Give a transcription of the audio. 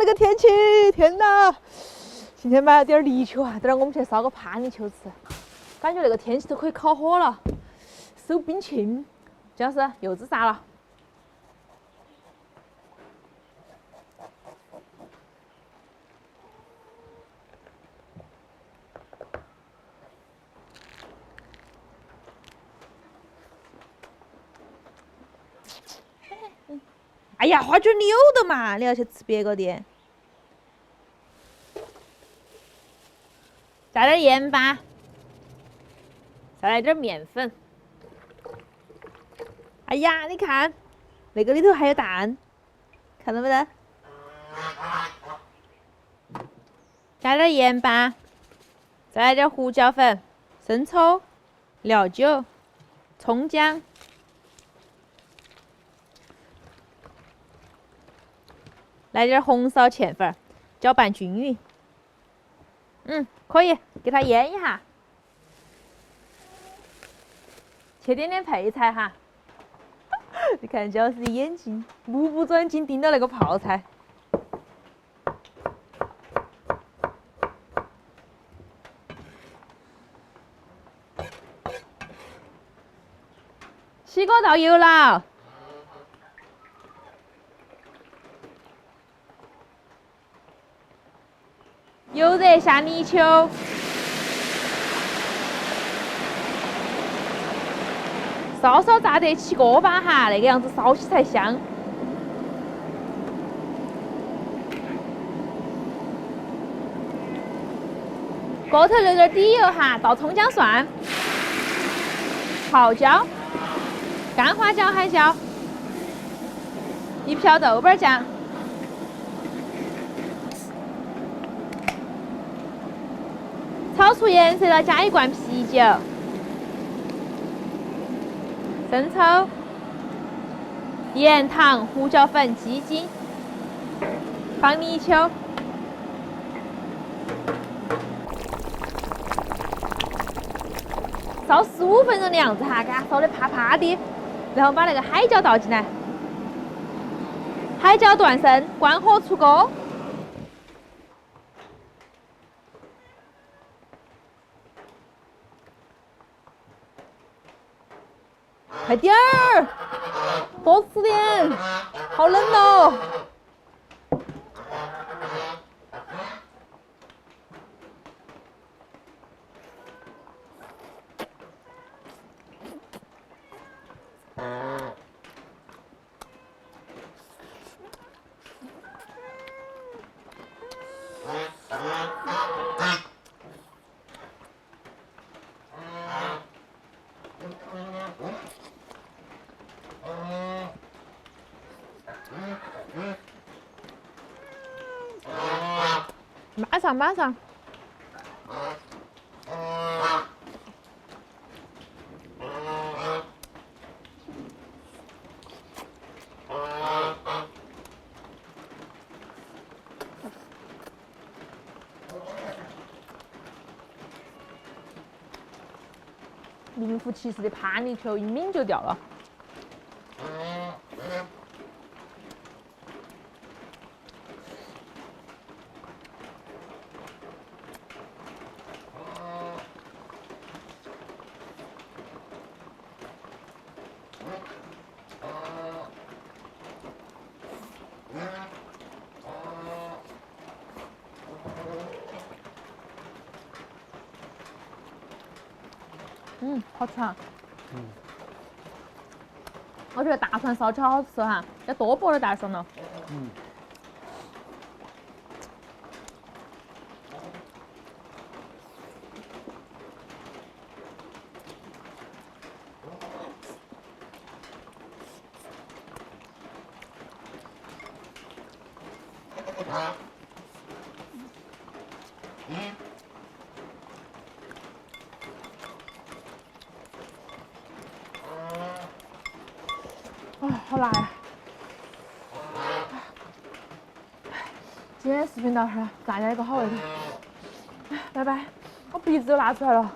这个天气，天哪！今天买了点泥鳅啊，等会我们去烧个帕泥鳅吃。感觉那个天气都可以烤火了，手冰沁。姜老师，柚子炸了。哎呀，花卷你有的嘛？你要去吃别个的。加点盐巴，再来点面粉。哎呀，你看，那个里头还有蛋，看到没得？加点盐巴，再来点胡椒粉、生抽、料酒、葱姜。来点红烧芡粉，搅拌均匀。可以，给它腌一下。切点点配菜哈。你看姜老师的眼睛，目不转睛盯到那个泡菜。起锅倒油了。油热下泥鳅，稍稍炸得起锅巴哈，那个样子烧起才香。锅头留点底油哈，倒葱姜蒜、泡椒、干花椒、海椒，一瓢豆瓣酱。炒出颜色了，加一罐啤酒、生抽、盐、糖、胡椒粉、鸡精，放泥鳅，烧15分钟的样子哈，给它烧得啪啪的，然后把那个海椒倒进来，海椒断生，关火出锅。快点儿，多吃点，好冷哦。马上。名副其实的帕泥鳅，一抿就掉了。好吃啊！我觉得大蒜烧起来好吃哈，要多剥点大蒜了。好辣呀！今天视频到这儿了，大家有个好胃口。拜拜，我鼻子都辣出来了。